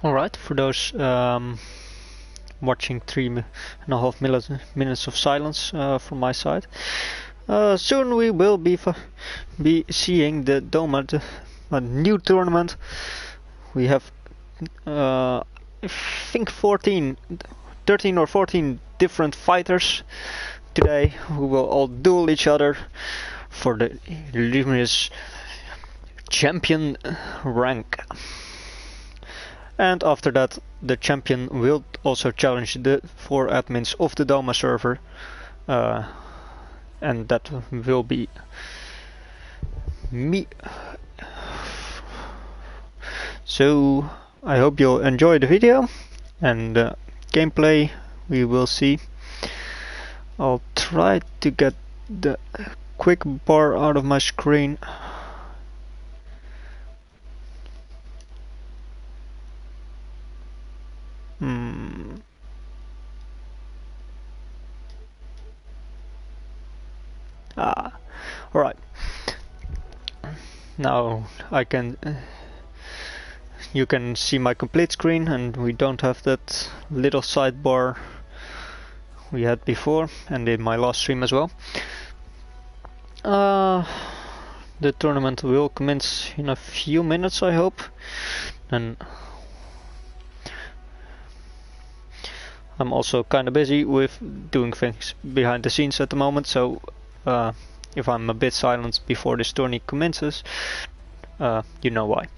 Alright, for those watching 3.5 minutes of silence from my side. Soon we will be seeing the Doma, a new tournament. We have I think 13 or 14 different fighters today who will all duel each other for the luminous champion rank. And after that, the champion will also challenge the 4 admins of the Doma server, and that will be me. So I hope you'll enjoy the video and gameplay. We will see. I'll try to get the quick bar out of my screen. Alright. Now I can you can see my complete screen, and we don't have that little sidebar we had before and in my last stream as well. The tournament will commence in a few minutes, I hope, and I'm also kinda busy with doing things behind the scenes at the moment, so if I'm a bit silent before this tourney commences, you know why.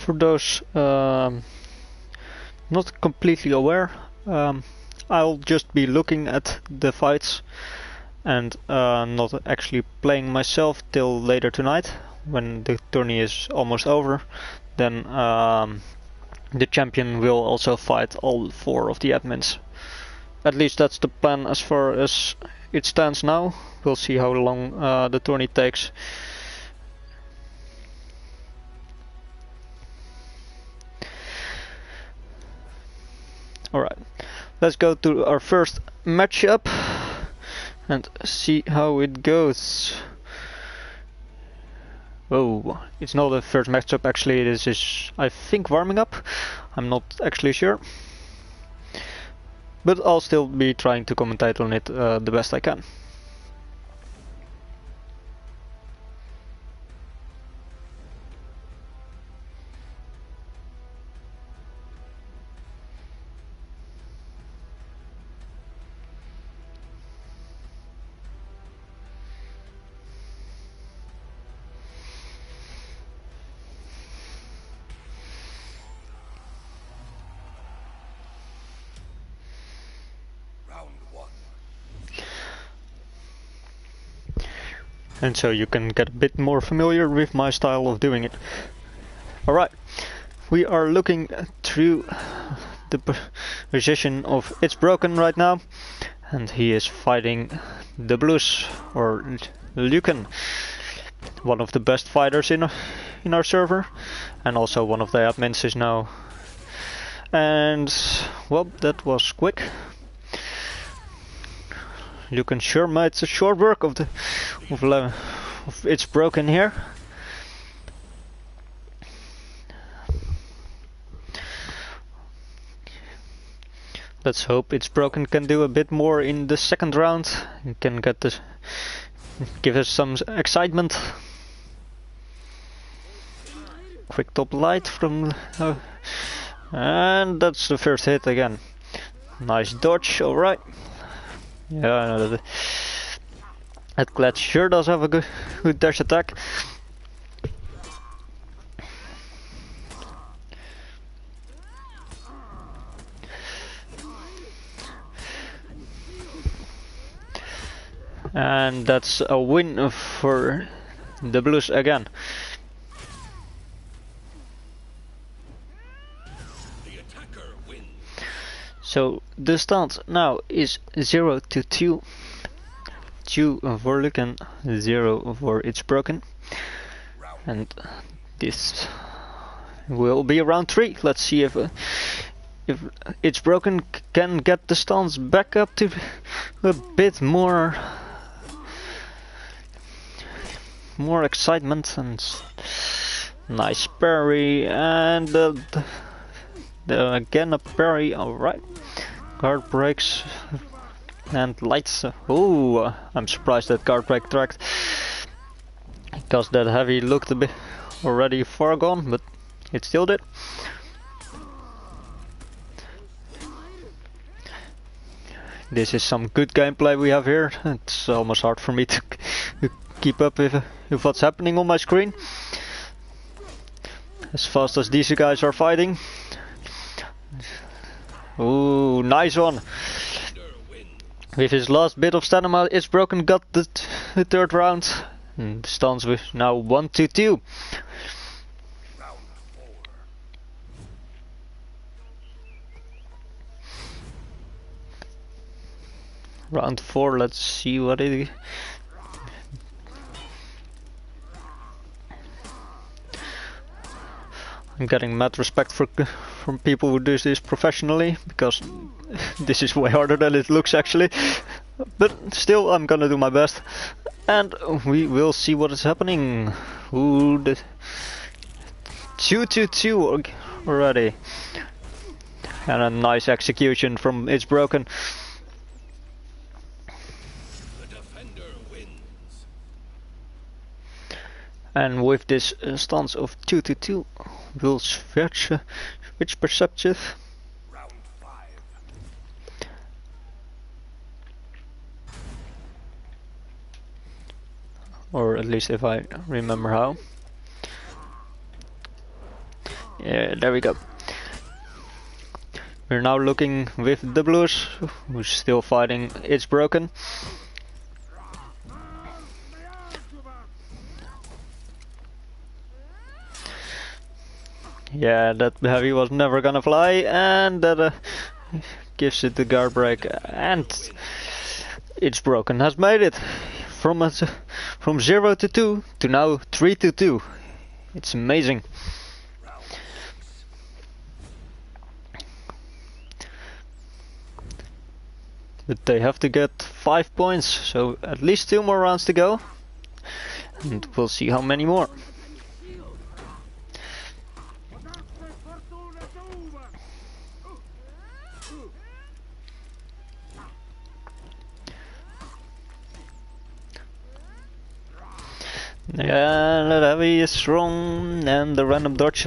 For those not completely aware, I'll just be looking at the fights and not actually playing myself till later tonight when the tourney is almost over. Then the champion will also fight all 4 of the admins. At least that's the plan as far as it stands now. We'll see how long the tourney takes. Alright, let's go to our first matchup and see how it goes. Oh, it's not the first matchup actually, this is I think warming up. I'm not actually sure. But I'll still be trying to commentate on it the best I can. And so you can get a bit more familiar with my style of doing it. Alright, we are looking through the position of It's Broken right now, and he is fighting the Blues, or Lucan, one of the best fighters in our server, and also one of the admins is now. And well, that was quick. Lucan sure made a short work of It's Broken here. Let's hope It's Broken can do a bit more in the second round and can give us some excitement. Quick top light from and that's the first hit again. Nice dodge, alright. Yeah, that Glad sure does have a good dash attack. And that's a win for the Blues again. So the stand now is 0-2. 2 for Lucan, 0 for It's Broken. And this will be round 3. Let's see if It's Broken can get the stance back up to a bit more excitement. And nice parry, and again a parry. Alright, guard breaks and lights. Oh, I'm surprised that guard break tracked, because that heavy looked a bit already far gone, but it still did. This is some good gameplay we have here. It's almost hard for me to keep up with what's happening on my screen as fast as these guys are fighting. Ooh, nice one. With his last bit of stamina, It's Broken got the third round. And stands with now 1-2. Round 4, let's see what it is. I'm getting mad respect from people who do this professionally, because this is way harder than it looks actually. But still, I'm gonna do my best, and we will see what is happening. Ooh, the 2-2 already, and a nice execution from It's Broken. And with this stance of 2-2, we'll switch perspective. Or at least if I remember how. Yeah, there we go. We're now looking with the blues, who's still fighting It's Broken. Yeah, that heavy was never gonna fly, and that gives it the guard break, and It's Broken has made it from 0 to 2 to now 3 to 2. It's amazing. But they have to get 5 points, so at least 2 more rounds to go, and we'll see how many more. Yeah, that heavy is strong, and the random dodge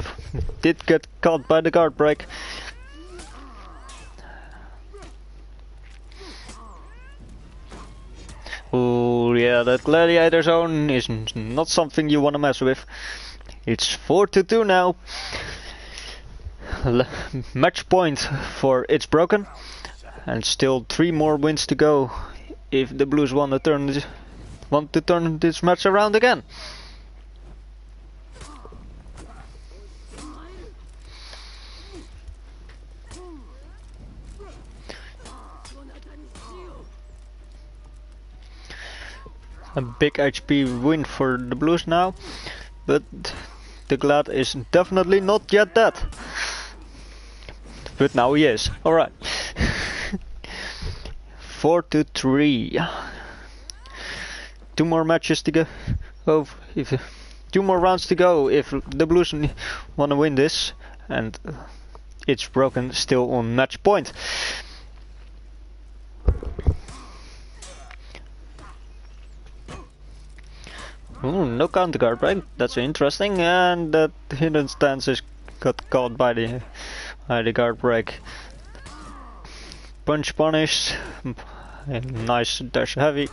did get caught by the guard break. Oh yeah, that gladiator zone is not something you want to mess with. It's 4 to 2 now. Match point for It's Broken, and still 3 more wins to go if the Blues want to turn this match around again. A big HP win for the Blues now, but the Glad is definitely not yet dead. But now he is. Alright. 4 to 3. 2 more matches to go. Oh, if 2 more rounds to go if the Blues want to win this, and It's Broken still on match point. Ooh, no counter guard break. That's interesting, and that hidden stance is got caught by the guard break. Punch punish. Nice dash heavy.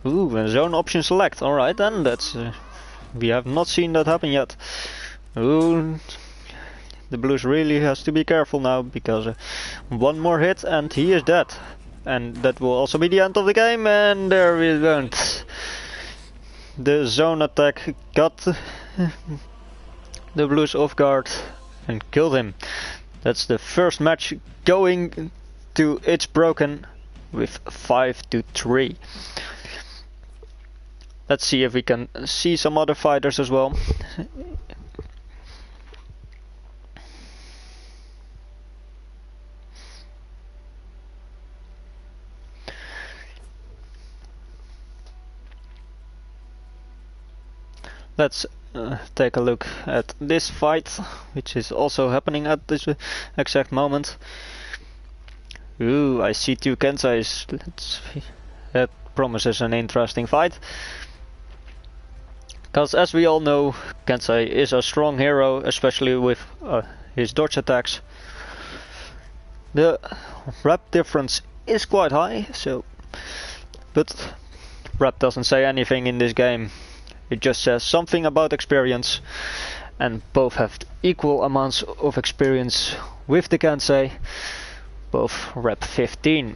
Ooh, and zone option select. Alright then, that's we have not seen that happen yet. Ooh, the Blues really has to be careful now, because 1 more hit and he is dead. And that will also be the end of the game, and there we went. The zone attack got the Blues off guard and killed him. That's the first match going to It's Broken with 5 to 3. Let's see if we can see some other fighters as well. Let's take a look at this fight, which is also happening at this exact moment. Ooh, I see 2 Kensais. That promises an interesting fight. Because as we all know, Kensai is a strong hero, especially with his dodge attacks. The rep difference is quite high, but rep doesn't say anything in this game. It just says something about experience, and both have equal amounts of experience with the Kensei, both rep 15.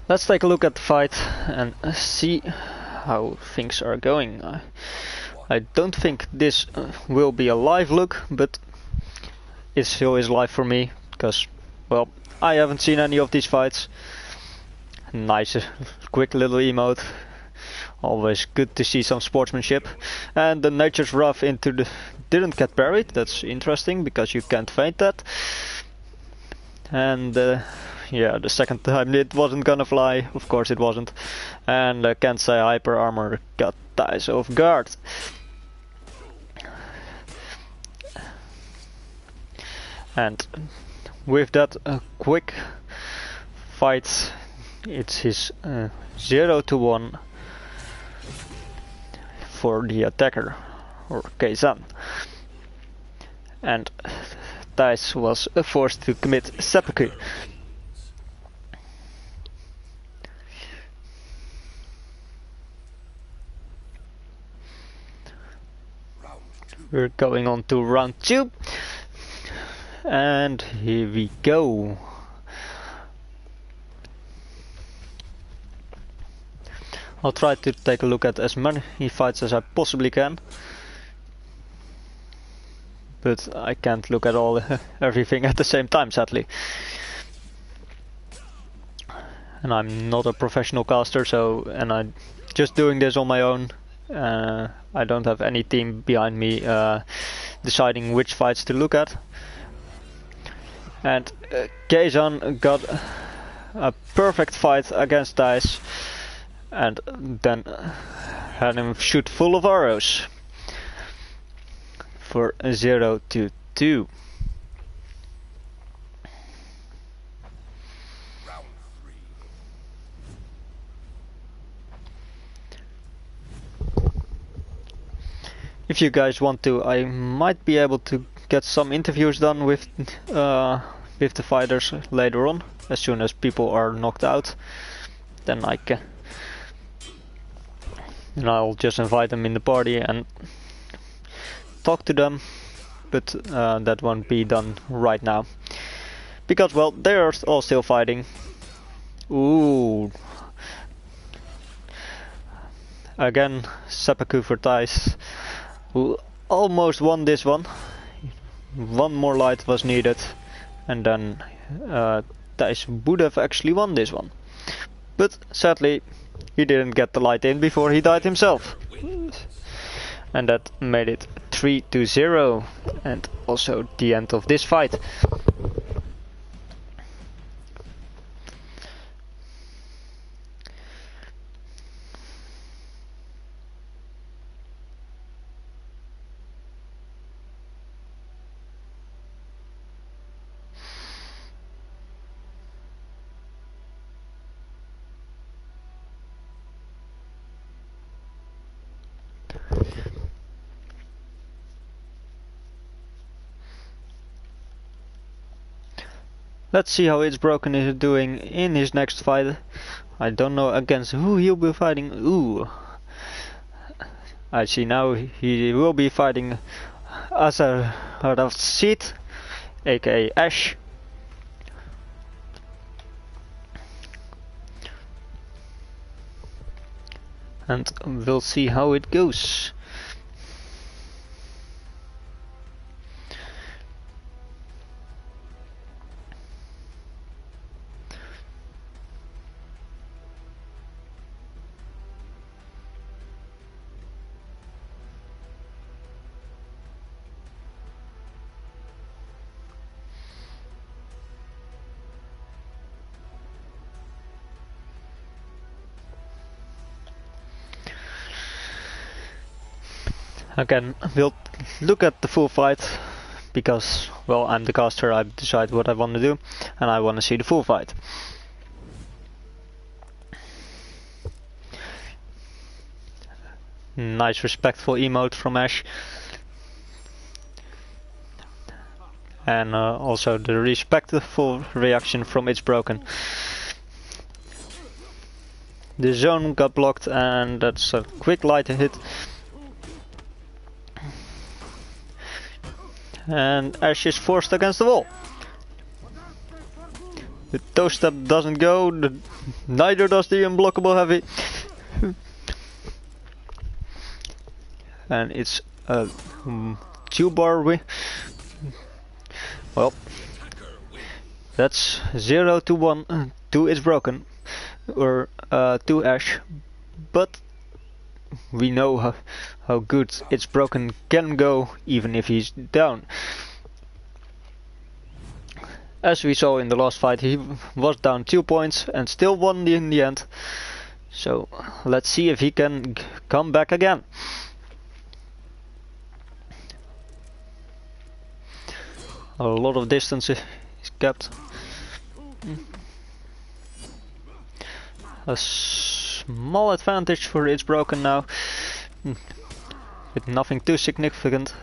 Let's take a look at the fight and see how things are going. I don't think this will be a live look, but it still is live for me, because, well, I haven't seen any of these fights. Nice, quick little emote. Always good to see some sportsmanship. And the Nature's Rough into the didn't get buried. That's interesting, because you can't feint that. And yeah, the second time it wasn't gonna fly. Of course it wasn't. And Kensei Hyper Armor got Dice off guard. And with that quick fight, it's his 0 to 1 for the attacker, or Keizan. And Dice was forced to commit seppuku. We're going on to round 2. And here we go. I'll try to take a look at as many fights as I possibly can. But I can't look at everything at the same time, sadly. And I'm not a professional caster, and I'm just doing this on my own. I don't have any team behind me deciding which fights to look at. And Kazan got a perfect fight against Dice, and then had him shoot full of arrows for 0-2. If you guys want to, I might be able to get some interviews done with the fighters later on, as soon as people are knocked out. Then I can, and I'll just invite them in the party and talk to them. But that won't be done right now, because well, they are all still fighting. Ooh. Again, seppuku for Thijs, who almost won this one. One more light was needed, and then Thijs would have actually won this one. But sadly, he didn't get the light in before he died himself. And that made it 3-0, and also the end of this fight. Let's see how It's Broken is doing in his next fight. I don't know against who he'll be fighting. Ooh. I see now he will be fighting Azar Seed, aka Ash. And we'll see how it goes. Again, we'll look at the full fight, because, well, I'm the caster, I decide what I want to do, and I want to see the full fight. Nice respectful emote from Ash. And also the respectful reaction from It's Broken. The zone got blocked, and that's a quick light hit. And Ash is forced against the wall. The toe step doesn't go, neither does the unblockable heavy. And it's a 2-bar win. Well, that's 0-1 to It's Broken, or to Ash, but we know how good It's Broken can go even if he's down. As we saw in the last fight, he was down 2 points and still won in the end. So let's see if he can come back again. A lot of distance is kept. A small advantage for It's Broken now, with nothing too significant.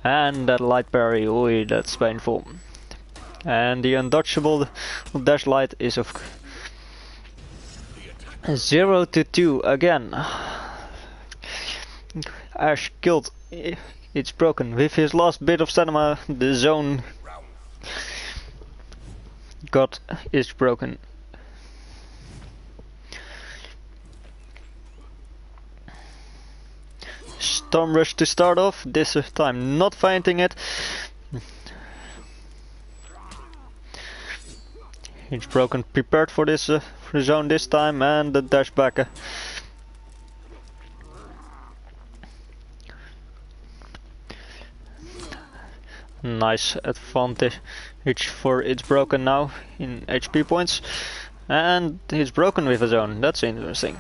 And that light parry, oi, that's painful. And the undodgeable dash light is of 0-2 again. Ash killed It's Broken with his last bit of stamina. The zone got It's Broken. Storm Rush to start off, this time not finding it. It's Broken prepared for this for zone this time, and the dash back. Nice advantage for It's Broken now in HP points, and It's Broken with a zone. That's interesting.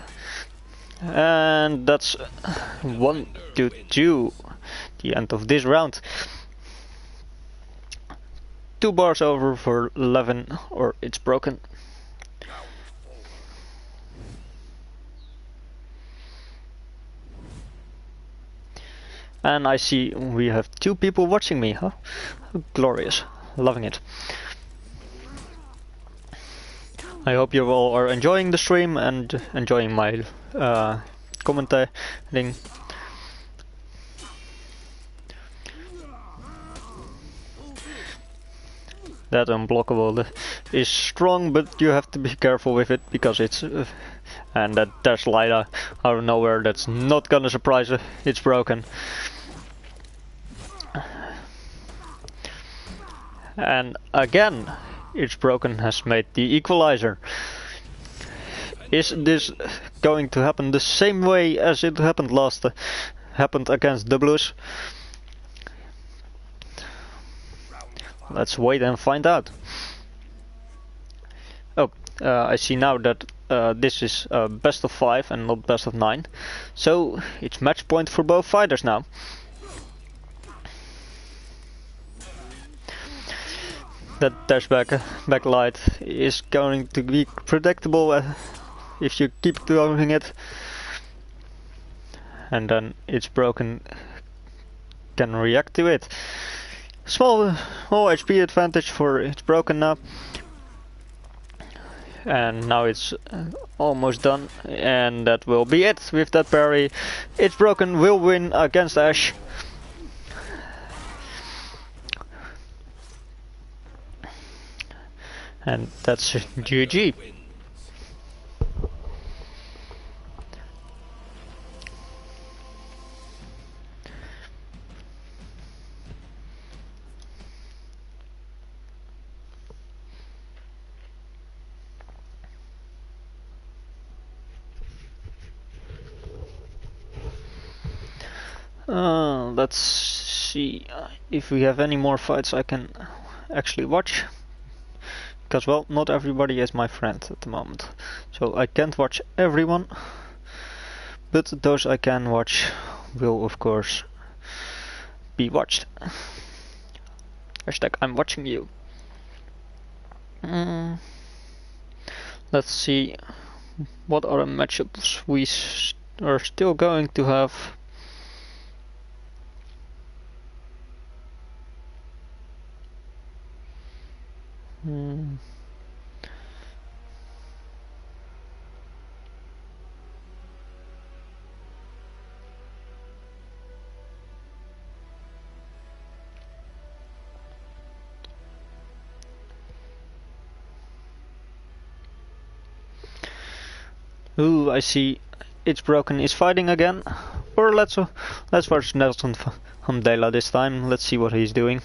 And that's 1-2, the end of this round. 2 bars over for 11 or It's Broken. And I see we have 2 people watching me, huh? Glorious, loving it. I hope you all are enjoying the stream and enjoying my commentating. That unblockable is strong, but you have to be careful with it because it's and that dash light out of nowhere, that's not gonna surprise It's Broken. And again, It's Broken has made the equalizer. Is this going to happen the same way as it happened happened against the Blues? Let's wait and find out. Oh, I see now that this is best of 5 and not best of 9. So it's match point for both fighters now. That dash backlight is going to be predictable if you keep doing it. And then It's Broken can react to it. Small HP advantage for It's Broken now. And now it's almost done, and that will be it with that parry. It's Broken will win against Ash. And that's GG. Let's see if we have any more fights I can actually watch. Because, well, not everybody is my friend at the moment. So I can't watch everyone. But those I can watch will, of course, be watched. Hashtag I'm watching you. Let's see what other matchups we are still going to have. Ooh, I see It's Broken is fighting again. Or let's watch Nelson Mandela this time. Let's see what he's doing.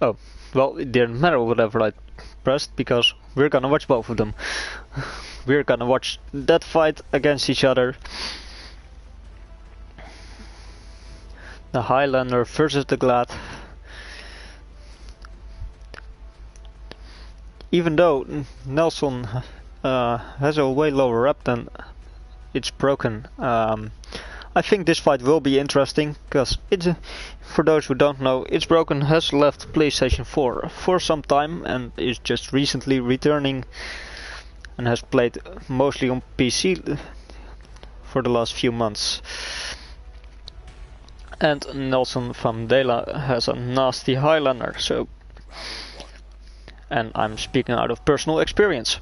Oh, well, it didn't matter whatever I pressed because we're gonna watch both of them. We're gonna watch that fight against each other. The Highlander versus the Glad. Even though Nelson has a way lower rep than It's Broken, I think this fight will be interesting, because for those who don't know, It's Broken has left PlayStation 4 for some time and is just recently returning and has played mostly on PC for the last few months. And Nelson Mandela has a nasty Highlander, so, and I'm speaking out of personal experience.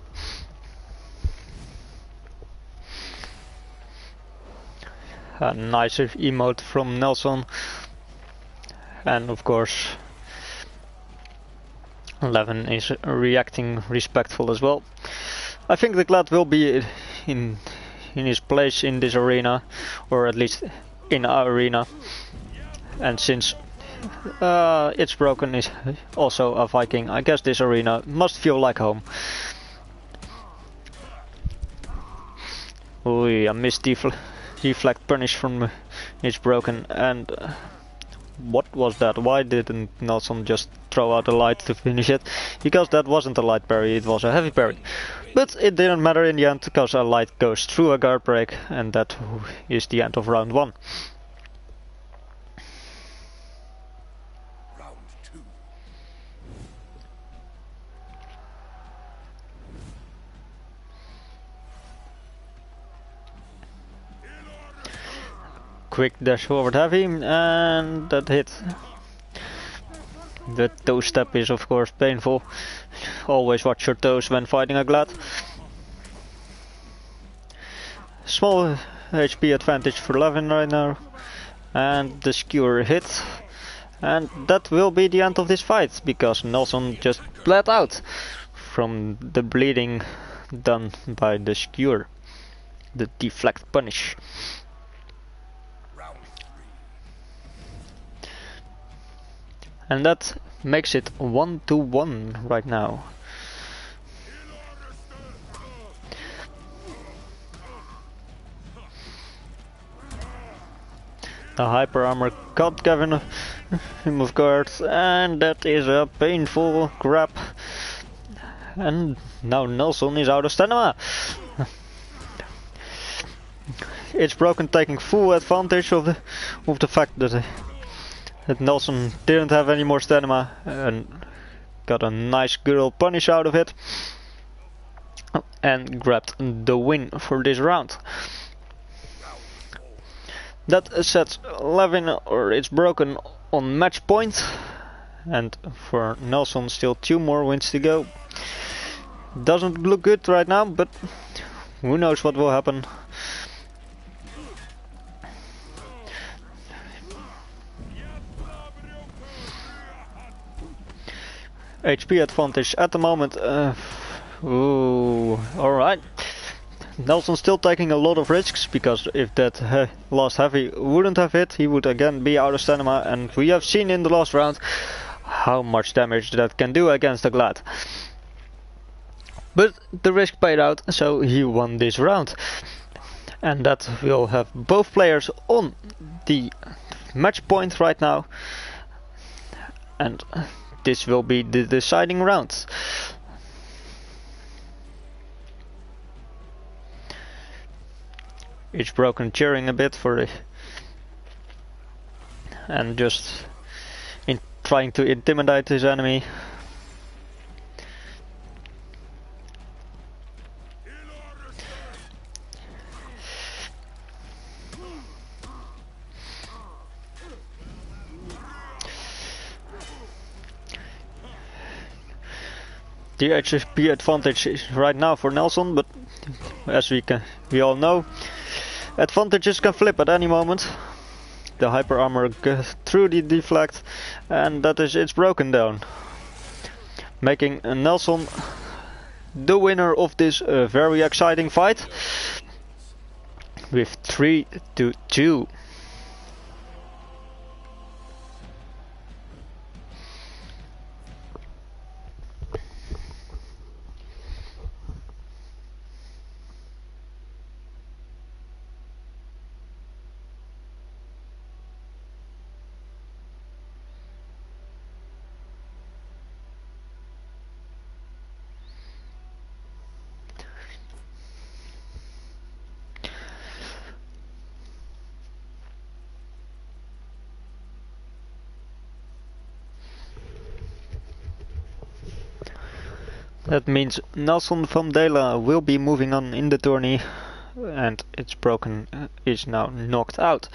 A nice emote from Nelson. And of course, Levin is reacting respectful as well. I think the Glad will be in his place in this arena, or at least in our arena. And since It's Broken is also a Viking, I guess this arena must feel like home. Ooh, a missed deflect punish from It's Broken, and what was that? Why didn't Nelson just throw out a light to finish it? Because that wasn't a light parry, it was a heavy parry. But it didn't matter in the end, because a light goes through a guard break, and that is the end of round 1. Quick dash forward heavy, and that hit. The toe step is of course painful. Always watch your toes when fighting a Glad. Small HP advantage for Levin right now. And the skewer hit. And that will be the end of this fight, because Nelson just bled out from the bleeding done by the skewer. The deflect punish. And that makes it 1-1 right now. The hyper armor caught Gavin him off guard, and that is a painful grab. And now Nelson is out of stamina. It's Broken taking full advantage of the fact that Nelson didn't have any more stamina and got a nice girl punish out of it and grabbed the win for this round. That sets Levin, or It's Broken, on match point, and for Nelson still 2 more wins to go. Doesn't look good right now, but who knows what will happen. HP advantage at the moment. Ooh, alright. Nelson still taking a lot of risks, because if that last heavy wouldn't have hit, he would again be out of stamina, and we have seen in the last round how much damage that can do against a Glad. But the risk paid out, so he won this round. And that will have both players on the match point right now. And this will be the deciding round. It's Broken cheering a bit for it, and just trying to intimidate his enemy. The HP advantage is right now for Nelson, but as we all know, advantages can flip at any moment. The hyper armor goes through the deflect, and that is It's Broken down, making Nelson the winner of this very exciting fight with 3-2. That means Nelson from Dela will be moving on in the tourney, and It's Broken is now knocked out.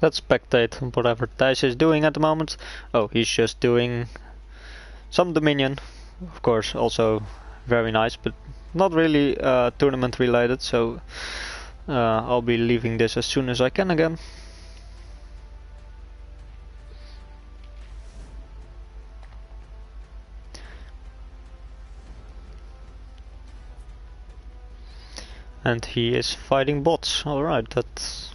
Let's spectate whatever Thijs is doing at the moment. Oh, he's just doing some Dominion. Of course, also very nice, but not really tournament related, so I'll be leaving this as soon as I can again. And he is fighting bots. Alright, that's...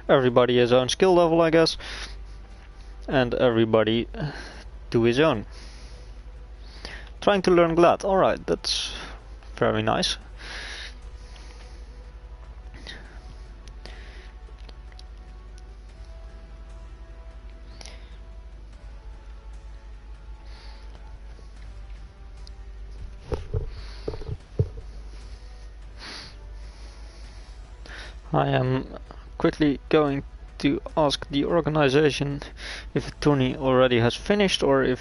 Everybody his own skill level, I guess. And everybody to his own. Trying to learn Glad. Alright, that's very nice. I am quickly going to ask the organization if the tourney already has finished or if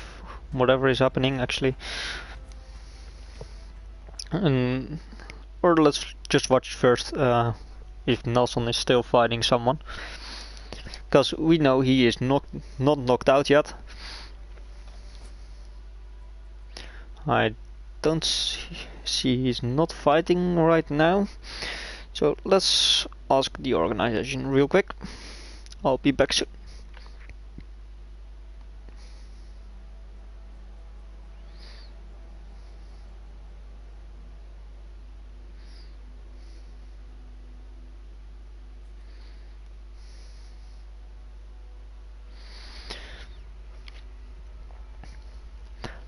whatever is happening actually. Or let's just watch first if Nelson is still fighting someone. Because we know he is not knocked out yet. I don't see he's not fighting right now. So let's ask the organization real quick. I'll be back soon.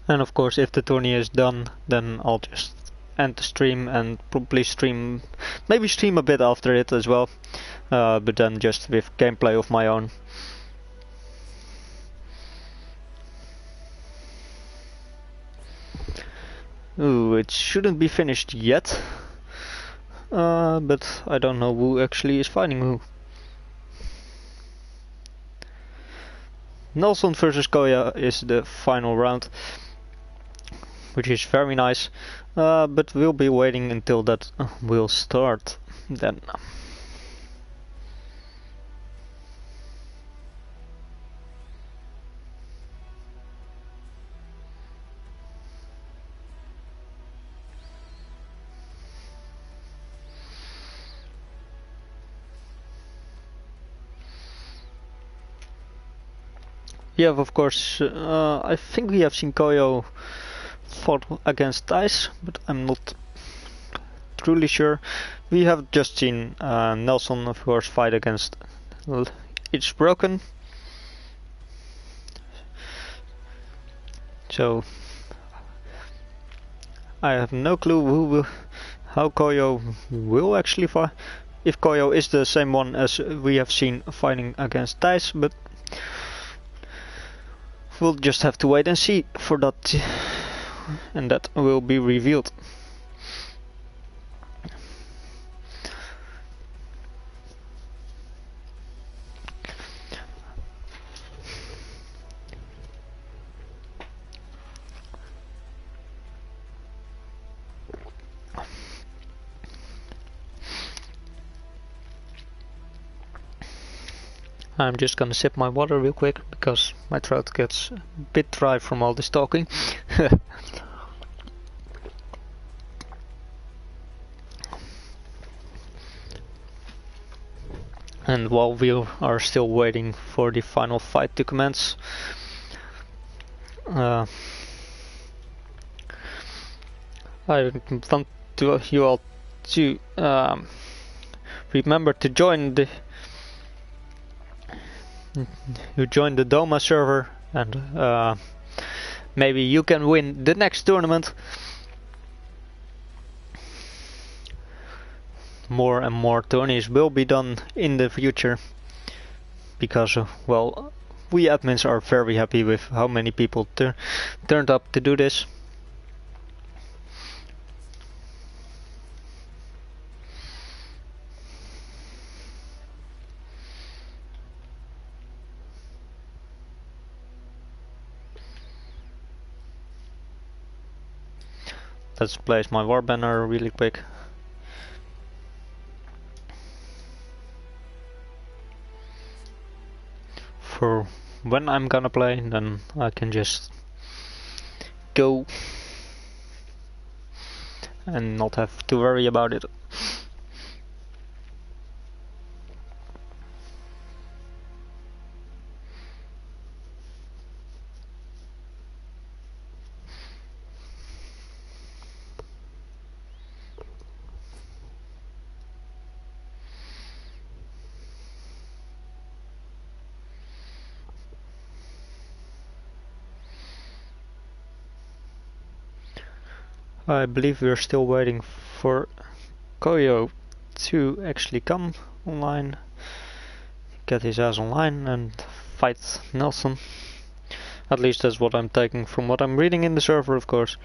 And of course, if the tourney is done, then I'll just end the stream and probably maybe stream a bit after it as well, but then just with gameplay of my own. Ooh, it shouldn't be finished yet, but I don't know who actually is fighting who. Nelson versus Koya is the final round, which is very nice, but we'll be waiting until that will start then. We have, of course, I think we have seen Koyo fought against Thijs, but I'm not truly sure. We have just seen Nelson, of course, fight against It's Broken. So I have no clue how Koyo will actually fight. If Koyo is the same one as we have seen fighting against Thijs, but we'll just have to wait and see for that, and that will be revealed. I'm just gonna sip my water real quick because my throat gets a bit dry from all this talking. And while we are still waiting for the final fight to commence, I want you all to remember to join the Doma server, and maybe you can win the next tournament. More and more tourneys will be done in the future because, well, we admins are very happy with how many people turned up to do this. Let's place my war banner really quick. for when I'm gonna play, then I can just go and not have to worry about it. I believe we're still waiting for Koyo to actually come online, get his ass online and fight Nelson. At least that's what I'm taking from what I'm reading in the server, of course.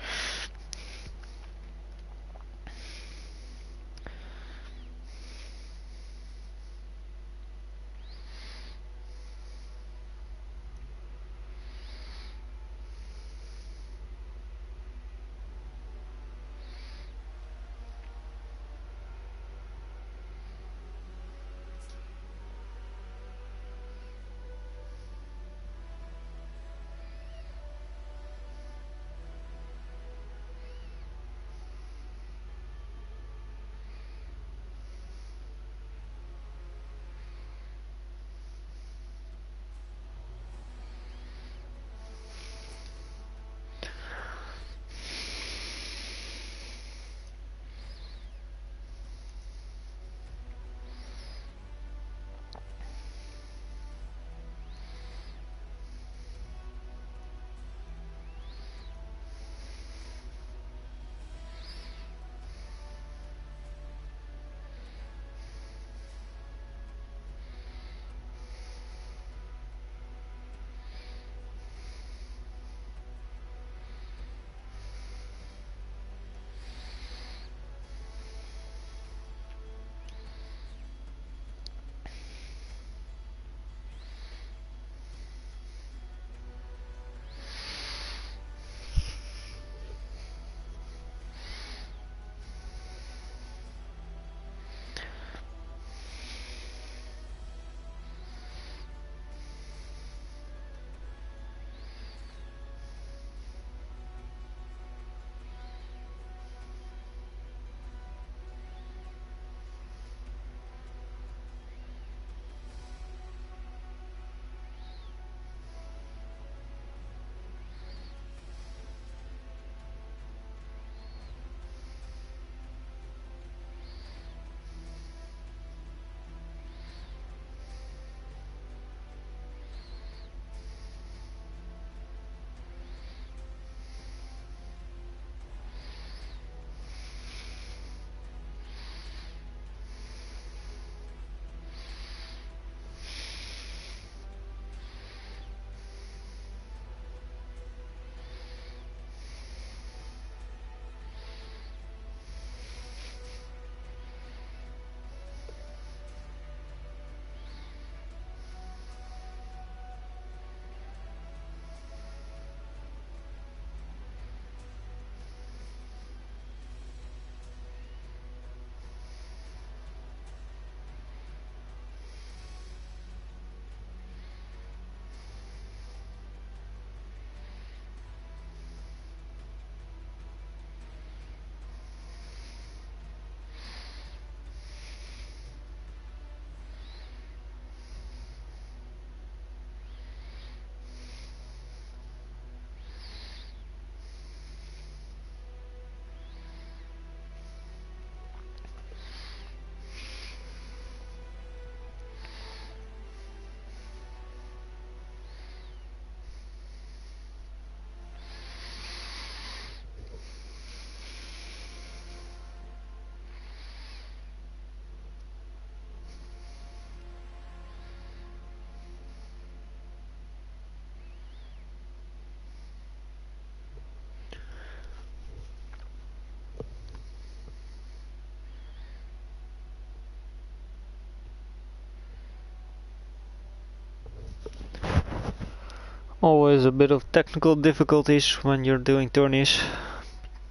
Always a bit of technical difficulties when you're doing tourneys,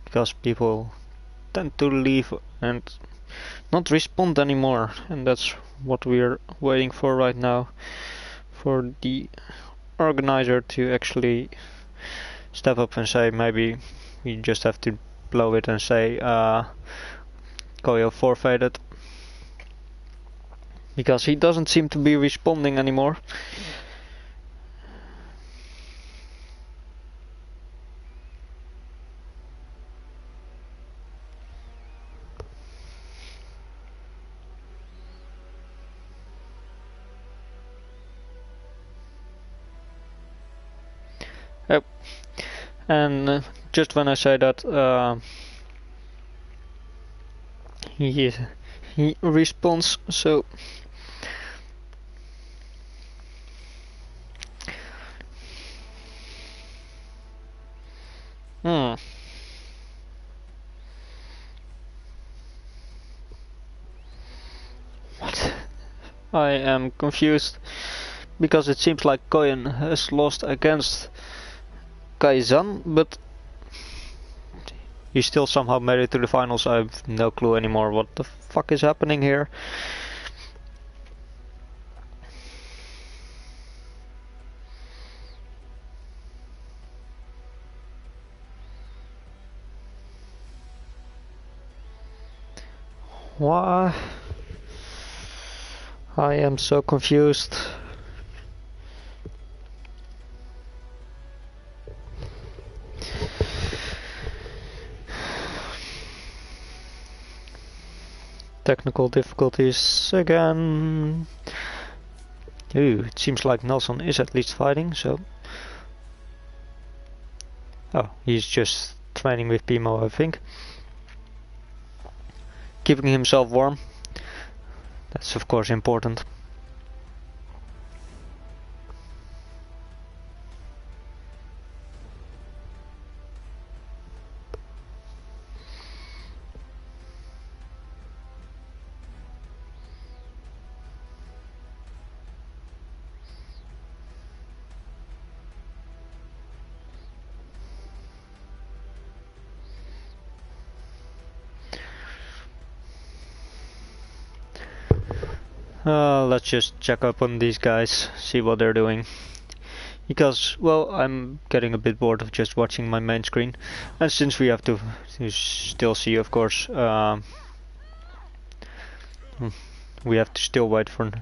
because people tend to leave and not respond anymore, and that's what we're waiting for right now, for the organizer to actually step up and say maybe we just have to blow it and say Koyo forfeited, because he doesn't seem to be responding anymore. Oh, and just when I say that, he responds. So what? I am confused, because it seems like Koyen has lost against Kaizan, but he still somehow made it to the finals. I have no clue anymore what the fuck is happening here. Why? I am so confused. Technical difficulties again. Ooh, it seems like Nelson is at least fighting, so... Oh, he's just training with Pimo, I think. Keeping himself warm. That's of course important. Let's just check up on these guys, see what they're doing. Because, well, I'm getting a bit bored of just watching my main screen. And since we have to still see, of course, we have to still wait for...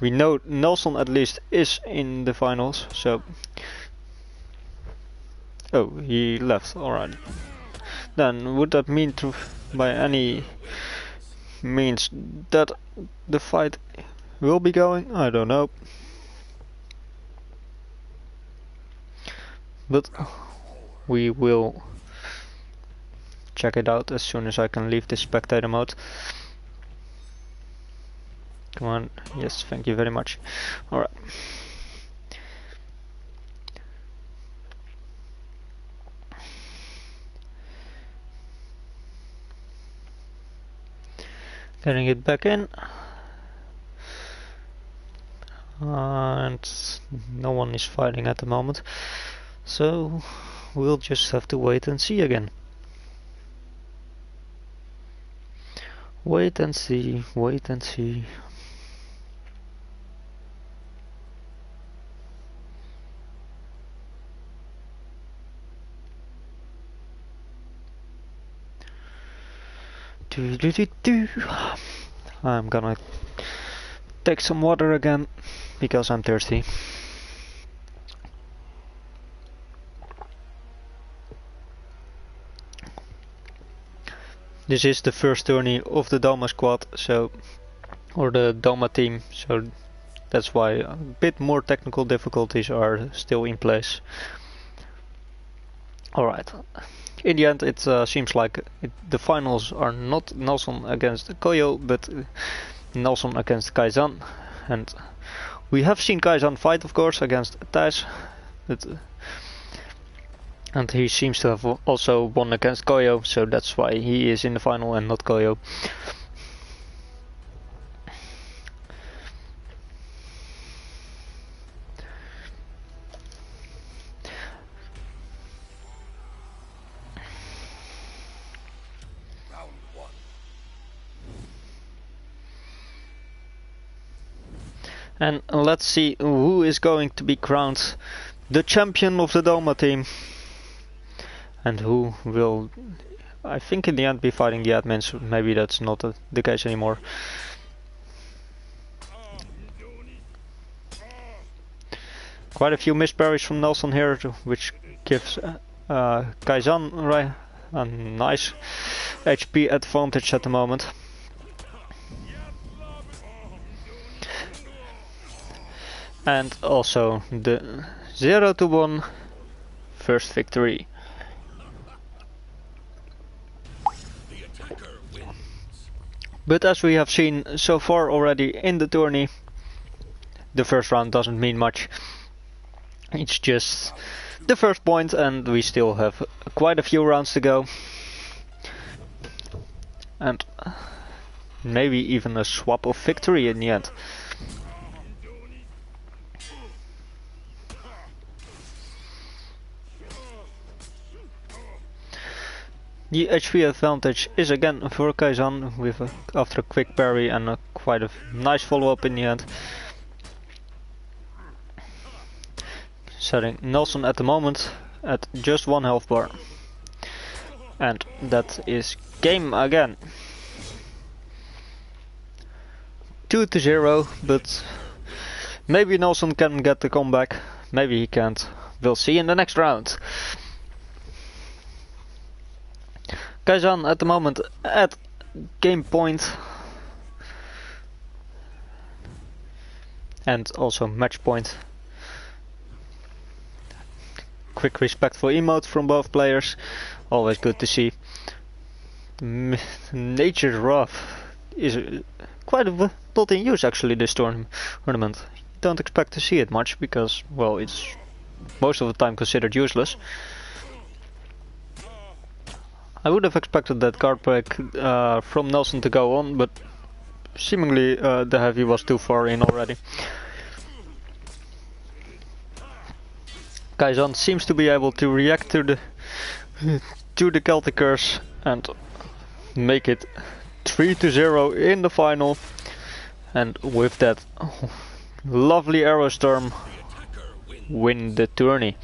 We know Nelson at least is in the finals, so... Oh, he left, alright. Then, would that mean to, by any means, that the fight will be going? I don't know. But we will check it out as soon as I can leave the spectator mode. Come on, yes, thank you very much. Alright. Getting it back in. And no one is fighting at the moment. So we'll just have to wait and see again. Wait and see, wait and see. I'm gonna take some water again because I'm thirsty. This is the first tourney of the Doma squad, so, or the Doma team, so that's why a bit more technical difficulties are still in place. Alright, in the end it seems like the finals are not Nelson against Koyo, but Nelson against Kaizan. And we have seen Kaizan fight, of course, against Thijs, but and he seems to have also won against Koyo, so that's why he is in the final and not Koyo. And let's see who is going to be crowned the champion of the Doma team. And who will, I think in the end, be fighting the admins. Maybe that's not the case anymore. Quite a few missed parries from Nelson here, which gives Kaizan a nice HP advantage at the moment. And also the 0-1 first victory. But as we have seen so far already in the tourney, the first round doesn't mean much. It's just the first point and we still have quite a few rounds to go. And maybe even a swap of victory in the end. The HP advantage is again for Kaizan with after a quick parry and quite a nice follow-up in the end. Setting Nelson at the moment at just 1 health bar. And that is game again. 2-0, but maybe Nelson can get the comeback, maybe he can't. We'll see in the next round. Kaizan at the moment at game point. And also match point. Quick respectful emote from both players. Always good to see. Nature's Wrath is quite a lot in use actually this tournament. You don't expect to see it much because, well, it's most of the time considered useless. I would have expected that card break from Nelson to go on, but seemingly the heavy was too far in already. Kaizan seems to be able to react to the Celtic Curse and make it 3-0 in the final, and with that lovely arrow storm win the tourney.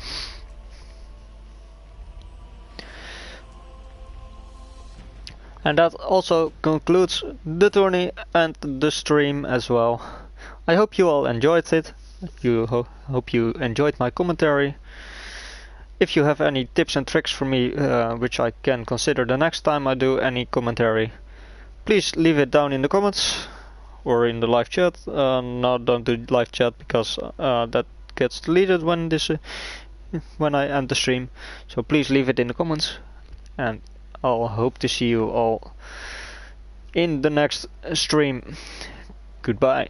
And that also concludes the tourney and the stream as well. I hope you all enjoyed it. Hope you enjoyed my commentary. If you have any tips and tricks for me which I can consider the next time I do any commentary, please leave it down in the comments or in the live chat. No, don't do live chat because that gets deleted when I end the stream. So please leave it in the comments, and I'll hope to see you all in the next stream. Goodbye.